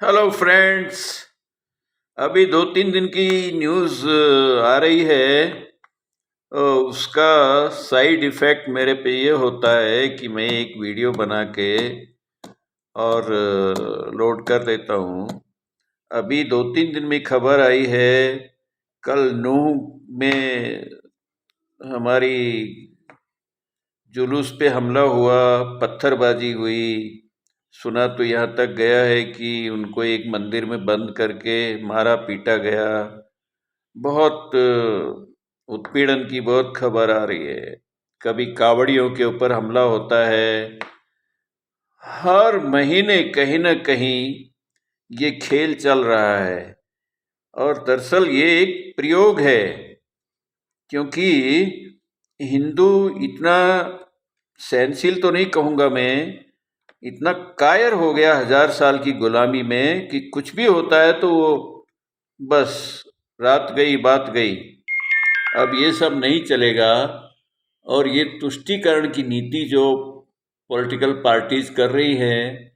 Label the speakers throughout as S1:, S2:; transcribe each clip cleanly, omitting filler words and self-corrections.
S1: Hello friends. अभी 2-3 दिन की न्यूज़ आ रही है। उसका साइड इफ़ेक्ट मेरे पे ये होता है कि मैं एक वीडियो बना के और लोड कर देता हूँ। अभी 2-3 दिन में खबर आई है, कल नूह में हमारी जुलूस पे हमला हुआ, पत्थरबाजी हुई। सुना तो यहाँ तक गया है कि उनको एक मंदिर में बंद करके मारा पीटा गया। बहुत उत्पीड़न की बहुत खबर आ रही है। कभी कावड़ियों के ऊपर हमला होता है। हर महीने कहीं न कहीं ये खेल चल रहा है और दरअसल ये एक प्रयोग है, क्योंकि हिंदू इतना सहनशील तो नहीं कहूँगा मैं, इतना कायर हो गया 1000 साल की गुलामी में कि कुछ भी होता है तो वो बस रात गई बात गई। अब ये सब नहीं चलेगा। और ये तुष्टीकरण की नीति जो पॉलिटिकल पार्टीज कर रही हैं,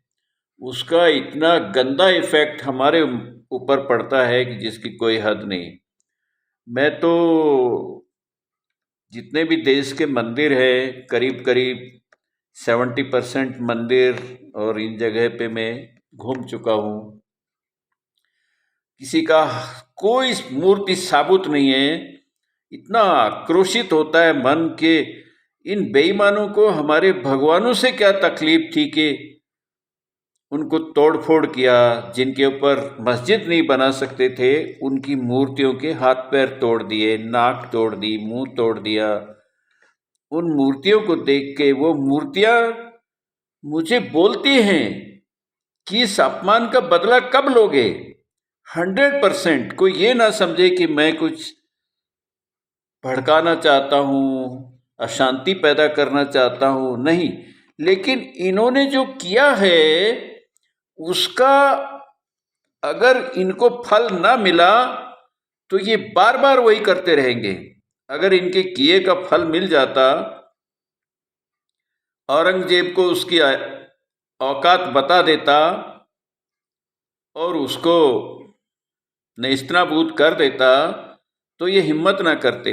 S1: उसका इतना गंदा इफेक्ट हमारे ऊपर पड़ता है कि जिसकी कोई हद नहीं। मैं तो जितने भी देश के मंदिर हैं, करीब करीब 70% मंदिर और इन जगह पे मैं घूम चुका हूँ। किसी का कोई मूर्ति साबुत नहीं है। इतना आक्रोशित होता है मन के इन बेईमानों को हमारे भगवानों से क्या तकलीफ थी कि उनको तोड़ फोड़ किया। जिनके ऊपर मस्जिद नहीं बना सकते थे, उनकी मूर्तियों के हाथ पैर तोड़ दिए, नाक तोड़ दी, मुंह तोड़ दिया। उन मूर्तियों को देख के वो मूर्तियां मुझे बोलती हैं कि इस अपमान का बदला कब लोगे। 100% कोई ये ना समझे कि मैं कुछ भड़काना चाहता हूँ, अशांति पैदा करना चाहता हूँ, नहीं। लेकिन इन्होंने जो किया है उसका अगर इनको फल ना मिला तो ये बार बार वही करते रहेंगे। अगर इनके किए का फल मिल जाता, औरंगजेब को उसकी औकात बता देता और उसको नेस्तनाबूद कर देता, तो ये हिम्मत ना करते।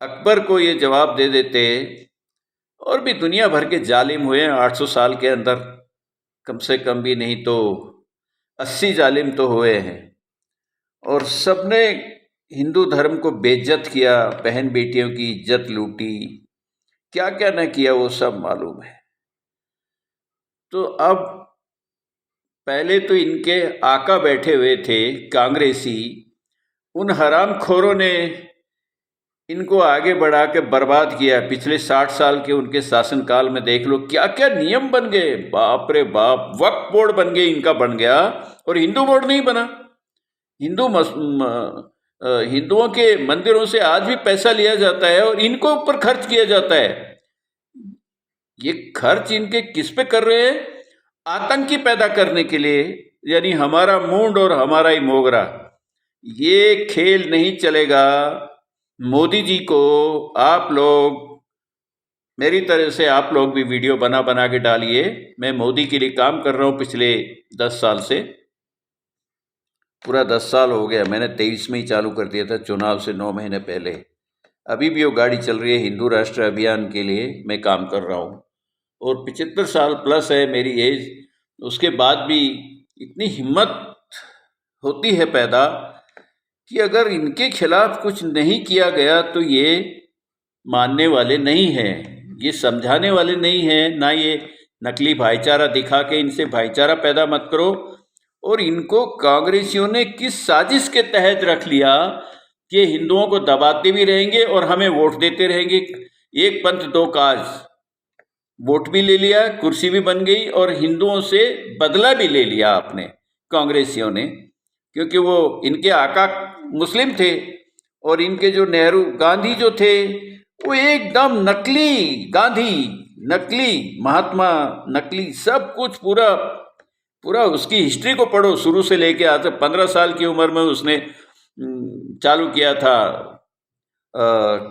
S1: अकबर को ये जवाब दे देते। और भी दुनिया भर के जालिम हुए हैं 800 साल के अंदर, कम से कम भी नहीं तो 80 जालिम तो हुए हैं। और सबने हिंदू धर्म को बेइज्जत किया, बहन बेटियों की इज्जत लूटी, क्या क्या न किया वो सब मालूम है। तो अब पहले तो इनके आका बैठे हुए थे कांग्रेसी, उन हरामखोरों ने इनको आगे बढ़ा के बर्बाद किया। पिछले 60 साल के उनके शासनकाल में देख लो क्या क्या नियम बन गए, बाप रे बाप। वक्फ बोर्ड बन गए, इनका बन गया, और हिंदू बोर्ड नहीं बना। हिंदुओं के मंदिरों से आज भी पैसा लिया जाता है और इनको ऊपर खर्च किया जाता है। ये खर्च इनके किस पे कर रहे हैं? आतंकी पैदा करने के लिए, यानी हमारा मुंड और हमारा ही मोगरा। ये खेल नहीं चलेगा। मोदी जी को आप लोग, मेरी तरह से आप लोग भी वीडियो बना बना के डालिए। मैं मोदी के लिए काम कर रहा हूँ पिछले 10 साल से, पूरा 10 साल हो गया। मैंने 23 में ही चालू कर दिया था, चुनाव से 9 महीने पहले। अभी भी वो गाड़ी चल रही है। हिंदू राष्ट्र अभियान के लिए मैं काम कर रहा हूँ और 75 साल प्लस है मेरी एज। उसके बाद भी इतनी हिम्मत होती है पैदा कि अगर इनके खिलाफ कुछ नहीं किया गया तो ये मानने वाले नहीं हैं, ये समझाने वाले नहीं हैं। ना ये नकली भाईचारा दिखा के इनसे भाईचारा पैदा मत करो। और इनको कांग्रेसियों ने किस साजिश के तहत रख लिया कि हिंदुओं को दबाते भी रहेंगे और हमें वोट देते रहेंगे। एक पंथ दो काज, वोट भी ले लिया, कुर्सी भी बन गई और हिंदुओं से बदला भी ले लिया आपने कांग्रेसियों ने, क्योंकि वो इनके आका मुस्लिम थे और इनके जो नेहरू गांधी जो थे वो एकदम नकली गांधी, नकली महात्मा, नकली सब कुछ। पूरा पूरा उसकी हिस्ट्री को पढ़ो, शुरू से लेके आज 15 साल की उम्र में उसने चालू किया था,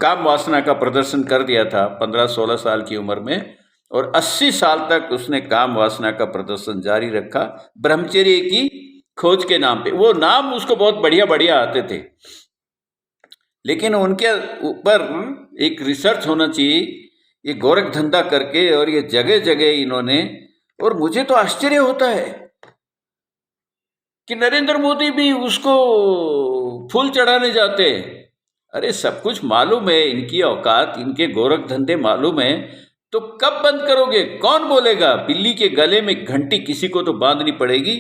S1: काम वासना का प्रदर्शन कर दिया था 15-16 साल की उम्र में। और 80 साल तक उसने काम वासना का प्रदर्शन जारी रखा, ब्रह्मचर्य की खोज के नाम पे। वो नाम उसको बहुत बढ़िया बढ़िया आते थे, लेकिन उनके ऊपर एक रिसर्च होना चाहिए। ये गोरख धंधा करके और ये जगह जगह इन्होंने, और मुझे तो आश्चर्य होता है कि नरेंद्र मोदी भी उसको फूल चढ़ाने जाते हैं। अरे सब कुछ मालूम है, इनकी औकात, इनके गोरख धंधे मालूम है, तो कब बंद करोगे? कौन बोलेगा? बिल्ली के गले में घंटी किसी को तो बांधनी पड़ेगी।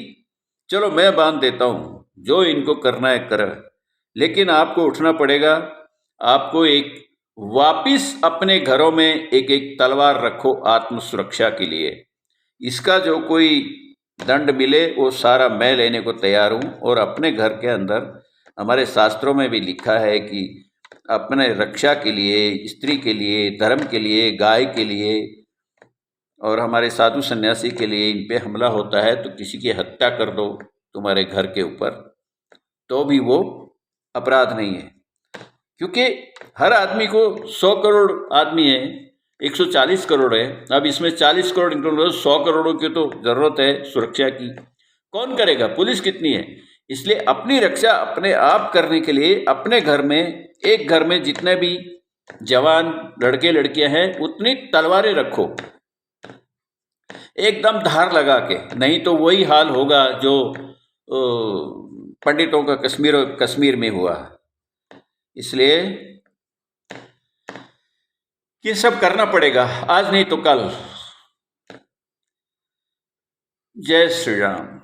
S1: चलो मैं बांध देता हूँ, जो इनको करना है कर, लेकिन आपको उठना पड़ेगा। आपको एक वापिस अपने घरों में एक एक तलवार रखो आत्म सुरक्षा के लिए। इसका जो कोई दंड मिले वो सारा मैं लेने को तैयार हूँ। और अपने घर के अंदर हमारे शास्त्रों में भी लिखा है कि अपने रक्षा के लिए, स्त्री के लिए, धर्म के लिए, गाय के लिए और हमारे साधु सन्यासी के लिए इन पे हमला होता है तो किसी की हत्या कर दो तुम्हारे घर के ऊपर, तो भी वो अपराध नहीं है। क्योंकि हर आदमी को 100 करोड़ आदमी है, 140 करोड़ है, अब इसमें 40 करोड़ इंक्लूड, 100 करोड़ों की तो जरूरत है सुरक्षा की। कौन करेगा? पुलिस कितनी है? इसलिए अपनी रक्षा अपने आप करने के लिए अपने घर में, एक घर में जितने भी जवान लड़के लड़कियां हैं उतनी तलवारें रखो, एकदम धार लगा के। नहीं तो वही हाल होगा जो पंडितों का कश्मीर में हुआ। इसलिए ये सब करना पड़ेगा, आज नहीं तो कल। जय श्री राम।